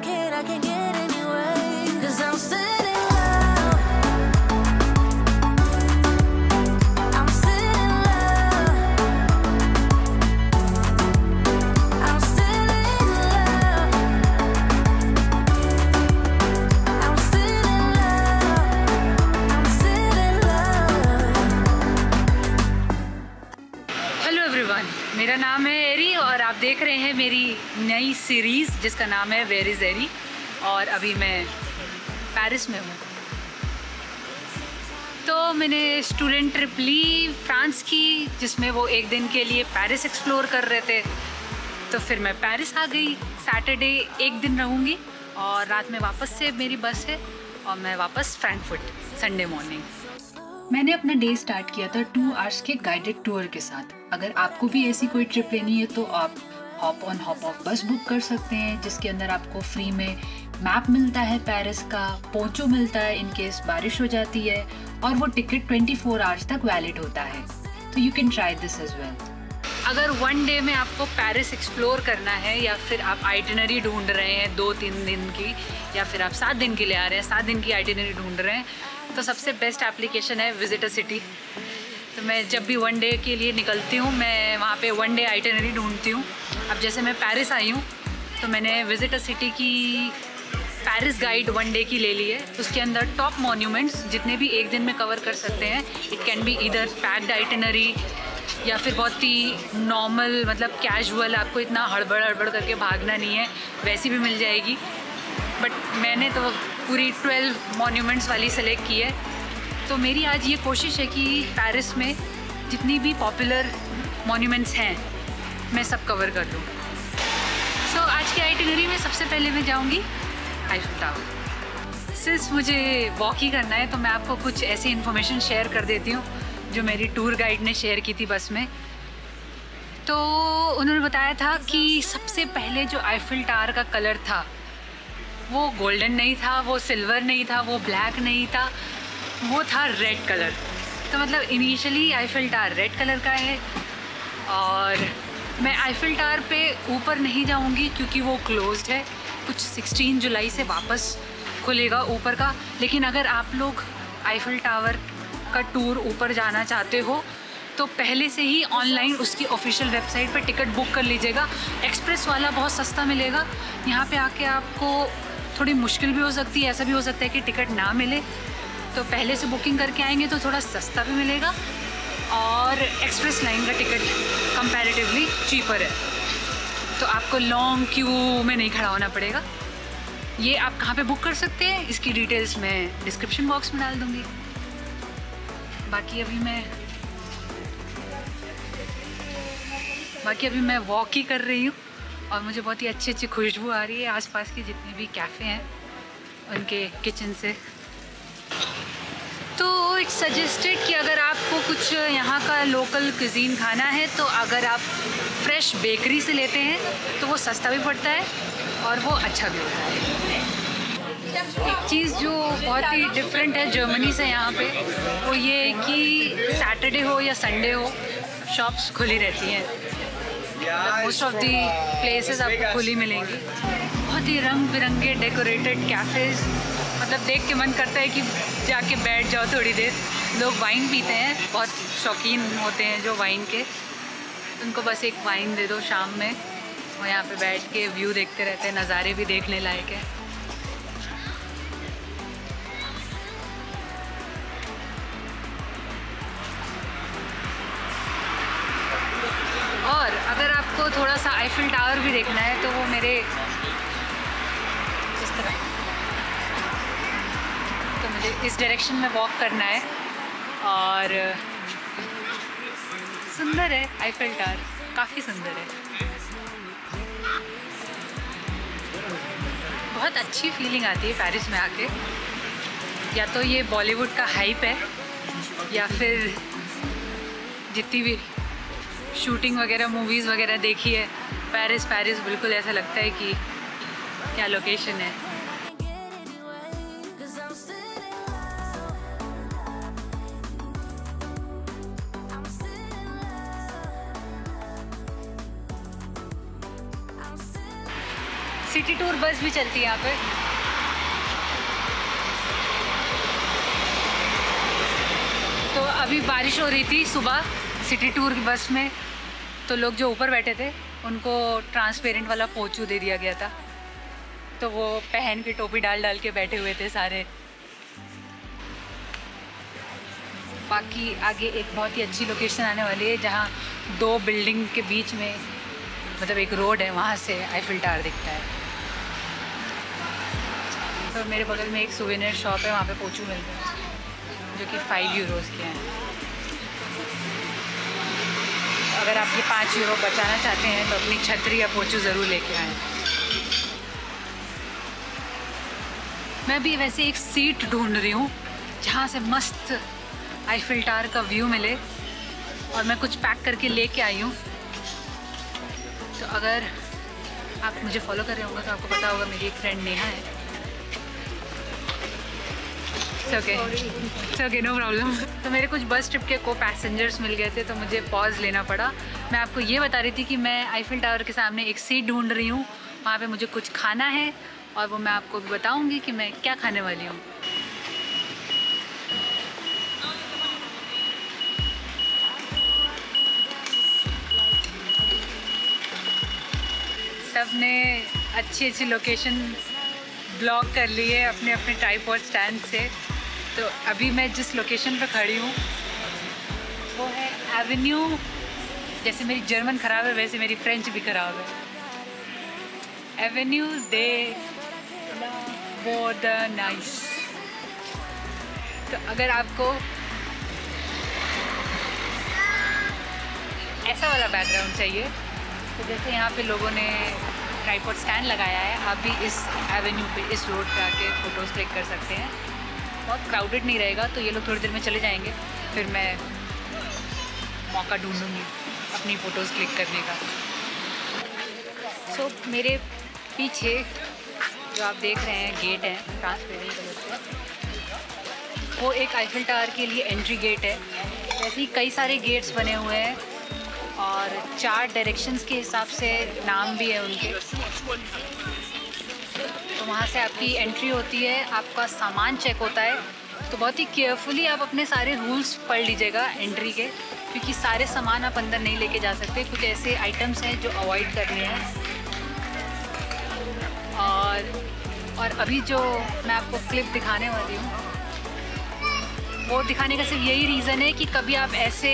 I can get anyway. 'Cause I'm still in love. I'm still in love. I'm still in love. I'm still in love. I'm still in love. Hello everyone, मेरा नाम है एरी और आप देख रहे हैं मेरी नई सीरीज़ जिसका नाम है वेयर इज़ एरी। और अभी मैं पेरिस में हूँ। तो मैंने स्टूडेंट ट्रिप ली फ्रांस की, जिसमें वो एक दिन के लिए पेरिस एक्सप्लोर कर रहे थे। तो फिर मैं पेरिस आ गई। सैटरडे एक दिन रहूँगी और रात में वापस से मेरी बस है और मैं वापस फ्रैंकफर्ट संडे मॉर्निंग। मैंने अपना डे स्टार्ट किया था 2 आवर्स के गाइडेड टूर के साथ। अगर आपको भी ऐसी कोई ट्रिप लेनी है तो आप हॉप ऑन हॉप ऑफ बस बुक कर सकते हैं, जिसके अंदर आपको फ्री में मैप मिलता है पेरिस का, पोंचो मिलता है इन केस बारिश हो जाती है, और वो टिकट 24 आवर्स तक वैलिड होता है। तो you can try this as well. अगर वन डे में आपको पेरिस एक्सप्लोर करना है या फिर आप आइटिनरी ढूंढ रहे हैं 2-3 दिन की, या फिर आप 7 दिन के लिए आ रहे हैं, 7 दिन की आइटिनरी ढूंढ रहे हैं, तो सबसे बेस्ट एप्लीकेशन है विजिट अ सिटी। तो मैं जब भी वन डे के लिए निकलती हूँ मैं वहाँ पे वन डे आइटिनरी ढूंढती हूँ। अब जैसे मैं पेरिस आई हूँ तो मैंने विजिट अ सिटी की पेरिस गाइड वन डे की ले ली है। उसके अंदर टॉप मॉन्यूमेंट्स जितने भी एक दिन में कवर कर सकते हैं, इट कैन बी इधर पैक्ड आइटिनरी या फिर बहुत ही नॉर्मल, मतलब कैजुअल, आपको इतना हड़बड़ करके भागना नहीं है, वैसी भी मिल जाएगी। बट मैंने तो पूरी 12 मॉन्यूमेंट्स वाली सेलेक्ट की है। तो मेरी आज ये कोशिश है कि पेरिस में जितनी भी पॉपुलर मॉन्यूमेंट्स हैं मैं सब कवर कर दूँ। सो आज की आइटिनरी में सबसे पहले मैं जाऊँगी आईफिल टावर। सिंस मुझे वॉक ही करना है तो मैं आपको कुछ ऐसी इन्फॉर्मेशन शेयर कर देती हूँ जो मेरी टूर गाइड ने शेयर की थी बस में। तो उन्होंने बताया था कि सबसे पहले जो आईफिल टावर का कलर था वो गोल्डन नहीं था, वो सिल्वर नहीं था, वो ब्लैक नहीं था, वो था रेड कलर। तो मतलब initially Eiffel tower red colour का है। और मैं आईफिल टावर पे ऊपर नहीं जाऊंगी क्योंकि वो क्लोज्ड है, कुछ 16 जुलाई से वापस खुलेगा ऊपर का। लेकिन अगर आप लोग आईफिल टावर का टूर ऊपर जाना चाहते हो तो पहले से ही ऑनलाइन उसकी ऑफिशियल वेबसाइट पर टिकट बुक कर लीजिएगा। एक्सप्रेस वाला बहुत सस्ता मिलेगा। यहाँ पे आके आपको थोड़ी मुश्किल भी हो सकती है, ऐसा भी हो सकता है कि टिकट ना मिले, तो पहले से बुकिंग करके आएंगे तो थोड़ा सस्ता भी मिलेगा और एक्सप्रेस लाइन का टिकट कंपैरेटिवली चीपर है, तो आपको लॉन्ग क्यू में नहीं खड़ा होना पड़ेगा। ये आप कहाँ पे बुक कर सकते हैं इसकी डिटेल्स मैं डिस्क्रिप्शन बॉक्स में डाल दूँगी। बाकी अभी मैं वॉक ही कर रही हूँ और मुझे बहुत ही अच्छी अच्छी खुशबू आ रही है आसपास के जितने भी कैफ़े हैं उनके किचन से। तो इट्स सजेस्टेड कि अगर आपको कुछ यहाँ का लोकल कुजीन खाना है तो अगर आप फ्रेश बेकरी से लेते हैं तो वो सस्ता भी पड़ता है और वो अच्छा भी होता है। एक चीज़ जो बहुत ही डिफरेंट है जर्मनी से यहाँ पे, वो ये है कि सैटरडे हो या संडे हो शॉप्स खुली रहती हैं। मोस्ट ऑफ दी प्लेसेस आपको खुली मिलेंगी। बहुत ही रंग बिरंगे डेकोरेटेड कैफ़ेज़, मतलब देख के मन करता है कि जाके बैठ जाओ थोड़ी देर। लोग वाइन पीते हैं, बहुत शौकीन होते हैं जो वाइन के, उनको बस एक वाइन दे दो शाम में, वो यहाँ पे बैठ के व्यू देखते रहते हैं, नज़ारे भी देखने लायक है। और अगर आपको थोड़ा सा आईफिल टावर भी देखना है तो वो मेरे इस तरह, तो मुझे इस डायरेक्शन में वॉक करना है। और सुंदर है आईफिल टावर, काफ़ी सुंदर है। बहुत अच्छी फीलिंग आती है पेरिस में आके। या तो ये बॉलीवुड का हाइप है या फिर जितनी भी शूटिंग वगैरह मूवीज़ वगैरह देखी है, पेरिस बिल्कुल ऐसा लगता है कि क्या लोकेशन है। सिटी टूर बस भी चलती है यहाँ पे। तो अभी बारिश हो रही थी सुबह सिटी टूर की बस में, तो लोग जो ऊपर बैठे थे उनको ट्रांसपेरेंट वाला पोंचू दे दिया गया था, तो वो पहन के टोपी डाल डाल के बैठे हुए थे सारे। बाकी आगे एक बहुत ही अच्छी लोकेशन आने वाली है जहाँ 2 बिल्डिंग के बीच में मतलब एक रोड है, वहाँ से आईफिल टावर दिखता है। तो मेरे बगल में एक सुवेनियर शॉप है, वहाँ पे पोंचू मिलते हैं जो कि 5 यूरोज़ के हैं। अगर आप ये 5 यूरो बचाना चाहते हैं तो अपनी छतरी या पोंचू ज़रूर लेके आएँ। मैं भी वैसे एक सीट ढूंढ रही हूँ जहाँ से मस्त आईफिल टावर का व्यू मिले, और मैं कुछ पैक करके लेके आई हूँ। तो अगर आप मुझे फॉलो कर रहे होंगे तो आपको पता होगा मेरी एक फ्रेंड नेहा है। It's okay, no problem. तो मेरे कुछ बस ट्रिप के को पैसेंजर्स मिल गए थे, तो मुझे पॉज लेना पड़ा। मैं आपको ये बता रही थी कि मैं आईफिल टावर के सामने एक सीट ढूंढ रही हूँ, वहाँ पे मुझे कुछ खाना है और वो मैं आपको भी बताऊँगी कि मैं क्या खाने वाली हूँ। सब ने अच्छी अच्छी लोकेशन ब्लॉक कर ली है अपने अपने ट्राइपॉड स्टैंड से। तो अभी मैं जिस लोकेशन पर खड़ी हूँ वो है एवेन्यू। जैसे मेरी जर्मन ख़राब है वैसे मेरी फ्रेंच भी ख़राब है। एवेन्यू दे बोर्डनाइस। तो अगर आपको ऐसा वाला बैकग्राउंड चाहिए तो जैसे यहाँ पे लोगों ने ट्राइपॉड स्टैंड लगाया है, आप भी इस एवेन्यू पे इस रोड पे आके फ़ोटोज़ क्लिक कर सकते हैं। बहुत क्राउडेड नहीं रहेगा, तो ये लोग थोड़ी देर में चले जाएंगे, फिर मैं मौका ढूंढूंगी अपनी फ़ोटोज़ क्लिक करने का। सो मेरे पीछे जो आप देख रहे हैं गेट है ट्रांसपेरेंट कलर से, वो एक आईफिल टावर के लिए एंट्री गेट है। वैसे ही कई सारे गेट्स बने हुए हैं और 4 डायरेक्शंस के हिसाब से नाम भी है उनके। तो वहाँ से आपकी एंट्री होती है, आपका सामान चेक होता है। तो बहुत ही केयरफुली आप अपने सारे रूल्स पढ़ लीजिएगा एंट्री के, क्योंकि सारे सामान आप अंदर नहीं लेके जा सकते। कुछ ऐसे आइटम्स हैं जो अवॉइड करने हैं। और अभी जो मैं आपको क्लिप दिखाने वाली हूँ वो दिखाने का सिर्फ यही रीज़न है कि कभी आप ऐसे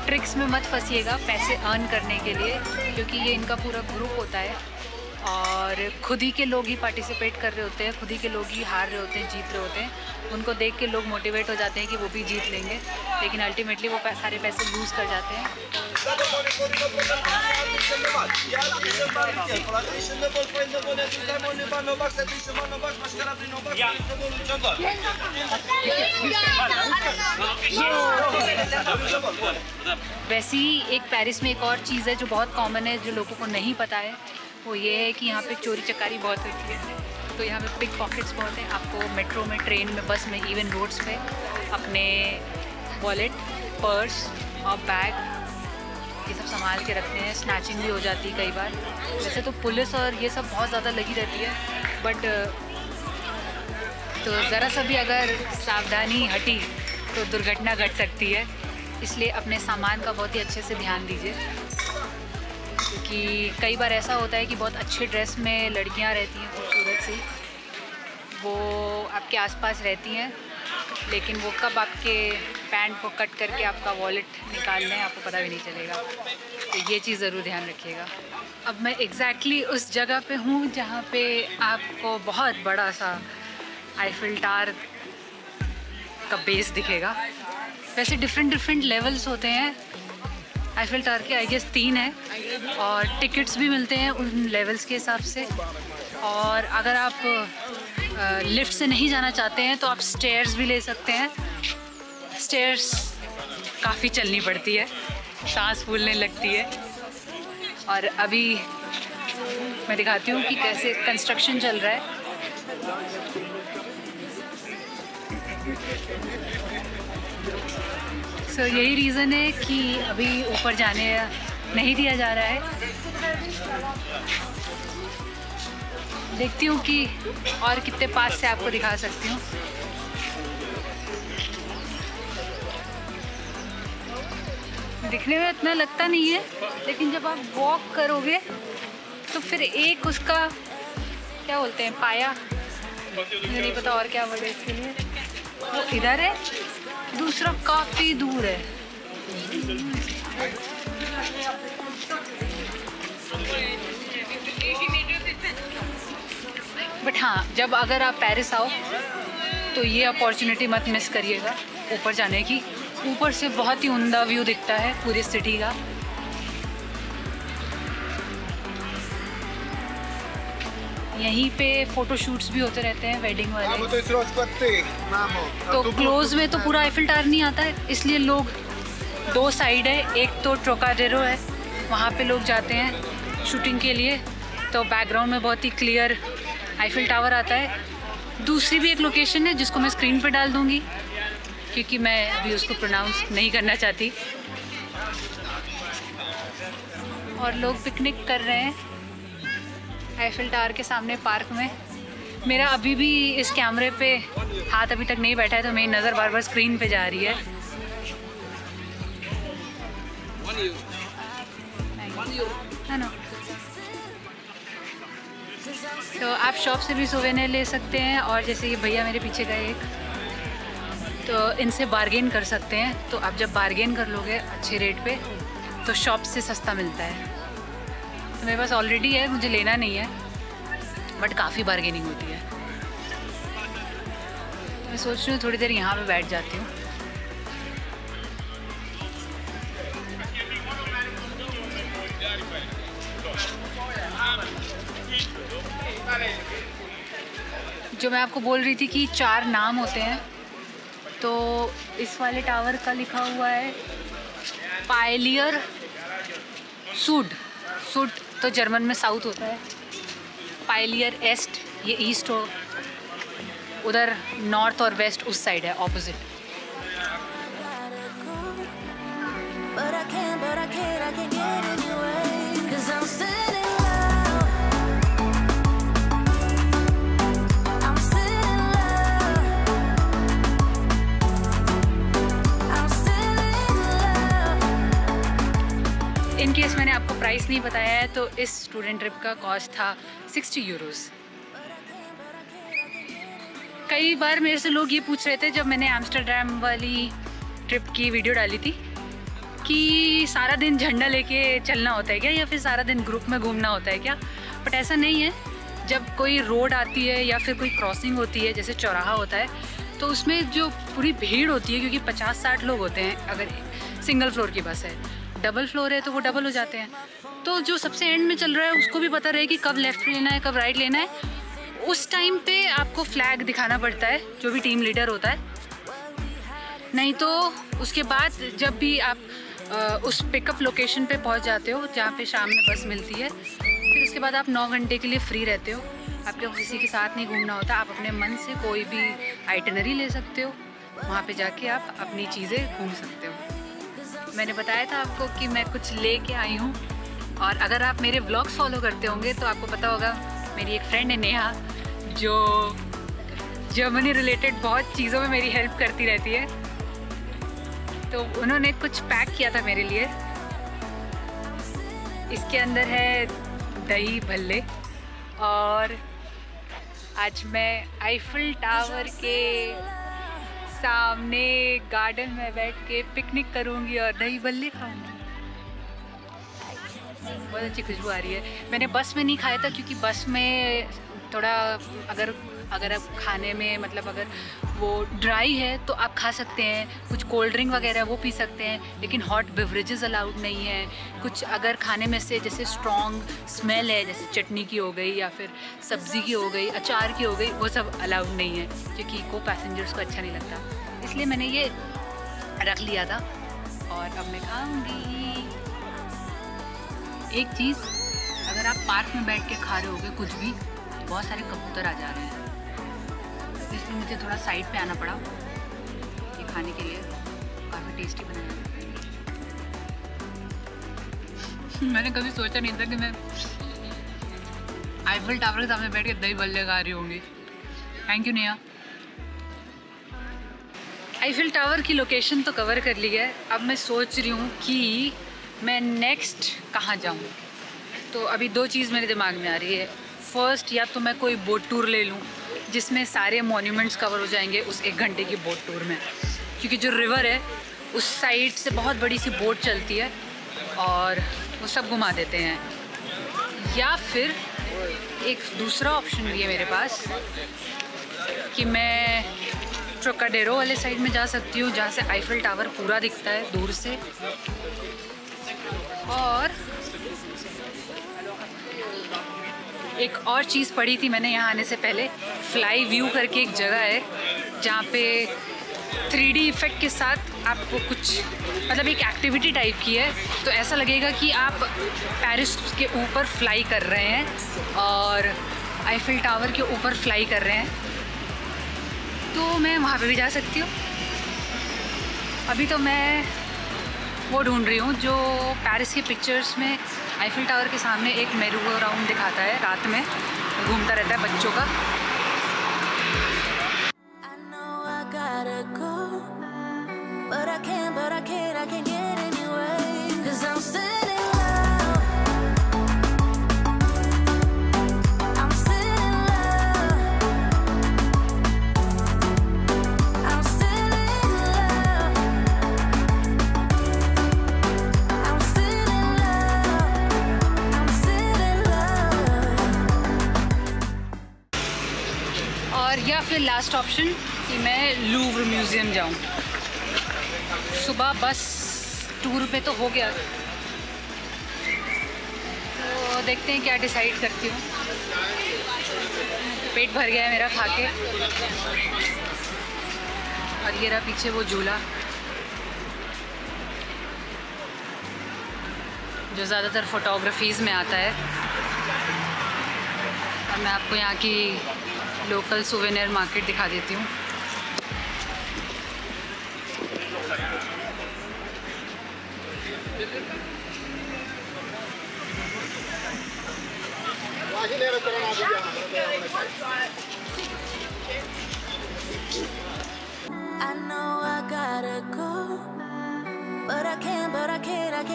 ट्रिक्स में मत फंसिएगा पैसे अर्न करने के लिए, क्योंकि ये इनका पूरा ग्रुप होता है और खुद ही के लोग ही पार्टिसिपेट कर रहे होते हैं, खुद ही के लोग ही हार रहे होते हैं, जीत रहे होते हैं। उनको देख के लोग मोटिवेट हो जाते हैं कि वो भी जीत लेंगे, लेकिन अल्टीमेटली वो सारे पैसे लूज़ कर जाते हैं। वैसे ही एक पेरिस में एक और चीज़ है जो बहुत कॉमन है, जो लोगों को नहीं पता है, वो ये है कि यहाँ पे चोरी चकारी बहुत होती है। तो यहाँ पे पिक पॉकेट्स बहुत हैं। आपको मेट्रो में, ट्रेन में, बस में, इवन रोड्स पे अपने वॉलेट, पर्स और बैग ये सब संभाल के रखते हैं। स्नैचिंग भी हो जाती है कई बार। वैसे तो पुलिस और ये सब बहुत ज़्यादा लगी रहती है, बट तो ज़रा सा भी अगर सावधानी हटी तो दुर्घटना घट सकती है। इसलिए अपने सामान का बहुत ही अच्छे से ध्यान दीजिए, क्योंकि कई बार ऐसा होता है कि बहुत अच्छी ड्रेस में लड़कियां रहती हैं खूबसूरत सी, वो आपके आसपास रहती हैं, लेकिन वो कब आपके पैंट को कट करके आपका वॉलेट निकाल लें आपको पता भी नहीं चलेगा। तो ये चीज़ ज़रूर ध्यान रखिएगा। अब मैं एग्जैक्टली उस जगह पे हूँ जहाँ पे आपको बहुत बड़ा सा आईफिल टावर का बेस दिखेगा। वैसे डिफरेंट लेवल्स होते हैं आईफिल टावर के, आई गेस 3 है, और टिकट्स भी मिलते हैं उन लेवल्स के हिसाब से। और अगर आप लिफ्ट से नहीं जाना चाहते हैं तो आप स्टेयर्स भी ले सकते हैं। स्टेयर्स काफ़ी चलनी पड़ती है, सांस फूलने लगती है। और अभी मैं दिखाती हूँ कि कैसे कंस्ट्रक्शन चल रहा है। सो यही रीज़न है कि अभी ऊपर जाने नहीं दिया जा रहा है। देखती हूँ कि और कितने पास से आपको दिखा सकती हूँ। दिखने में इतना लगता नहीं है, लेकिन जब आप वॉक करोगे तो फिर एक उसका क्या बोलते हैं, पाया, मुझे नहीं पता और क्या वर्ड है इसके लिए, वो इधर है, दूसरा काफ़ी दूर है। बट हाँ, जब अगर आप पेरिस आओ तो ये अपॉर्चुनिटी मत मिस करिएगा ऊपर जाने की। ऊपर से बहुत ही उम्दा व्यू दिखता है पूरी सिटी का। यहीं पे फ़ोटो शूट्स भी होते रहते हैं, वेडिंग वाले। तो क्लोज में तो पूरा आईफिल टावर नहीं आता है, इसलिए लोग दो साइड है, एक तो ट्रोकाडेरो है, वहाँ पे लोग जाते हैं शूटिंग के लिए, तो बैकग्राउंड में बहुत ही क्लियर आईफिल टावर आता है। दूसरी भी एक लोकेशन है जिसको मैं स्क्रीन पे डाल दूँगी, क्योंकि मैं अभी उसको प्रोनाउंस नहीं करना चाहती। और लोग पिकनिक कर रहे हैं आईफिल टावर के सामने पार्क में। मेरा अभी भी इस कैमरे पे हाथ अभी तक नहीं बैठा है, तो मेरी नज़र बार बार स्क्रीन पे जा रही है। है ना? तो आप शॉप से भी सोवेनियर ले सकते हैं, और जैसे ये भैया मेरे पीछे गए एक, तो इनसे बार्गेन कर सकते हैं। तो आप जब बार्गेन कर लोगे अच्छे रेट पे तो शॉप से सस्ता मिलता है। तो मेरे पास ऑलरेडी है, मुझे लेना नहीं है, बट काफ़ी बार्गेनिंग होती है। मैं सोच रही हूँ थोड़ी देर यहाँ पे बैठ जाती हूँ। जो मैं आपको बोल रही थी कि 4 नाम होते हैं, तो इस वाले टावर का लिखा हुआ है पायलियर सूड। सूड तो जर्मन में साउथ होता है, पायलियर एस्ट ये ईस्ट हो, उधर नॉर्थ और वेस्ट उस साइड है opposite. But I can't get anyway. 'Cause I'm still in love. I'm still in love. I'm still in love. In case मैंने आपको प्राइस नहीं बताया है, तो इस स्टूडेंट ट्रिप का कॉस्ट था 60 यूरोज़। कई बार मेरे से लोग ये पूछ रहे थे जब मैंने एम्स्टर्डम वाली ट्रिप की वीडियो डाली थी कि सारा दिन झंडा लेके चलना होता है क्या, या फिर सारा दिन ग्रुप में घूमना होता है क्या। बट ऐसा नहीं है। जब कोई रोड आती है या फिर कोई क्रॉसिंग होती है, जैसे चौराहा होता है, तो उसमें जो पूरी भीड़ होती है, क्योंकि 50-60 लोग होते हैं अगर सिंगल फ्लोर की बस है, डबल फ्लोर है तो वो डबल हो जाते हैं। तो जो सबसे एंड में चल रहा है उसको भी पता रहे कि कब लेफ़्ट लेना है, कब राइट लेना है। उस टाइम पे आपको फ्लैग दिखाना पड़ता है, जो भी टीम लीडर होता है। नहीं तो उसके बाद जब भी आप उस पिकअप लोकेशन पे पहुंच जाते हो जहाँ पे शाम में बस मिलती है, फिर उसके बाद आप 9 घंटे के लिए फ्री रहते हो। आपको किसी के साथ नहीं घूमना होता, आप अपने मन से कोई भी आइटनरी ले सकते हो, वहाँ पे जाके आप अपनी चीज़ें घूम सकते हो। मैंने बताया था आपको कि मैं कुछ ले के आई हूँ, और अगर आप मेरे व्लॉग्स फॉलो करते होंगे तो आपको पता होगा मेरी एक फ्रेंड है नेहा, जो जर्मनी रिलेटेड बहुत चीज़ों में मेरी हेल्प करती रहती है। तो उन्होंने कुछ पैक किया था मेरे लिए। इसके अंदर है दही भल्ले, और आज मैं आईफिल टावर के सामने गार्डन में बैठ के पिकनिक करूंगी और दही भल्ले खाऊंगी। बहुत अच्छी खुशबू आ रही है। मैंने बस में नहीं खाया था, क्योंकि बस में थोड़ा अगर आप खाने में मतलब अगर वो ड्राई है तो आप खा सकते हैं, कुछ कोल्ड ड्रिंक वगैरह वो पी सकते हैं, लेकिन हॉट बेवरेजेस अलाउड नहीं है। कुछ अगर खाने में से जैसे स्ट्रॉन्ग स्मेल है, जैसे चटनी की हो गई या फिर सब्ज़ी की हो गई, अचार की हो गई, वो सब अलाउड नहीं है, क्योंकि को पैसेंजर्स को अच्छा नहीं लगता। इसलिए मैंने ये रख लिया था और अब मैं खाऊंगी। एक चीज़, अगर आप पार्क में बैठ के खा रहे होगे कुछ भी, तो बहुत सारे कबूतर आ जा रहे हैं, इसलिए मुझे थोड़ा साइड पे आना पड़ा ये खाने के लिए। काफ़ी टेस्टी बनाया। मैंने कभी सोचा नहीं था कि मैं आईफिल टावर के सामने बैठ के दही बल्ले खा रही होंगी। Thank you Neha. Eiffel tower की लोकेशन तो कवर कर ली है। अब मैं सोच रही हूँ कि मैं नेक्स्ट कहाँ जाऊँ। तो अभी दो चीज़ मेरे दिमाग में आ रही है। फर्स्ट, या तो मैं कोई बोट टूर ले लूँ जिसमें सारे मॉन्यूमेंट्स कवर हो जाएंगे उस 1 घंटे की बोट टूर में, क्योंकि जो रिवर है उस साइड से बहुत बड़ी सी बोट चलती है और वो सब घुमा देते हैं। या फिर एक दूसरा ऑप्शन भी है मेरे पास कि मैं ट्रोकाडेरो वाले साइड में जा सकती हूँ, जहाँ से आईफिल टावर पूरा दिखता है दूर से। और एक और चीज़ पढ़ी थी मैंने यहाँ आने से पहले, फ्लाई व्यू करके एक जगह है जहाँ पे 3D इफ़ेक्ट के साथ आपको कुछ मतलब एक एक्टिविटी टाइप की है, तो ऐसा लगेगा कि आप पेरिस के ऊपर फ्लाई कर रहे हैं और आईफिल टावर के ऊपर फ्लाई कर रहे हैं। तो मैं वहाँ पे भी जा सकती हूँ। अभी तो मैं वो ढूंढ रही हूँ जो पेरिस के पिक्चर्स में आईफिल टावर के सामने एक मेरू राउंड दिखाता है, रात में घूमता रहता है बच्चों का। I know I gotta go, but I can't get anyway. 'Cause I'm still in love. I'm still in love. I'm still in love. I'm still in love. I'm still in love. और या फिर last option कि मैं Louvre museum जाऊँ। सुबह बस tour पे तो हो गया, तो देखते हैं क्या डिसाइड करती हूँ। पेट भर गया है मेरा खा के। और ये रहा पीछे वो झूला जो ज़्यादातर फोटोग्राफीज़ में आता है। और मैं आपको यहाँ की लोकल सुवेनियर मार्केट दिखा देती हूँ। I know I gotta go, but I can't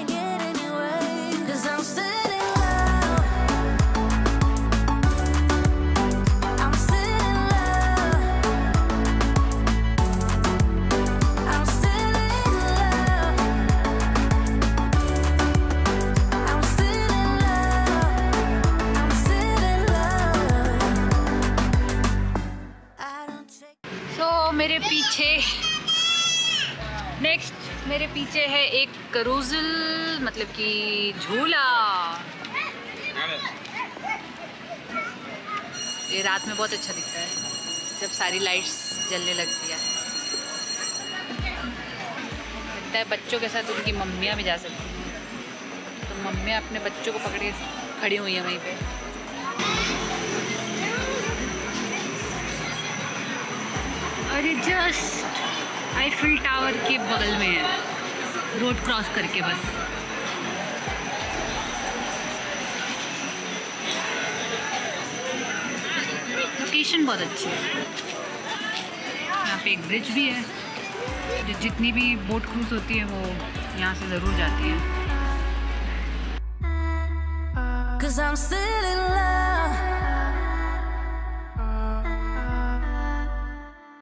get anyway. 'Cause I'm still in love. I'm still in love. I'm still in love. I'm still in love. I'm still in love. I don't take. तो मेरे पीछे मेरे पीछे है एक करूजल, मतलब कि झूला। ये रात में बहुत अच्छा दिखता है जब सारी लाइट्स जलने लगती है। लगता है बच्चों के साथ उनकी मम्मियाँ भी जा सकती हैं। तो मम्मियाँ अपने बच्चों को पकड़ के खड़ी हुई हैं वहीं पे। और ये जस्ट आईफिल टावर के बगल में है, रोड क्रॉस करके बस। लोकेशन बहुत अच्छी है। यहाँ पे एक ब्रिज भी है, जो जितनी भी बोट क्रूज होती है वो यहाँ से ज़रूर जाती है। 'Cause I'm still in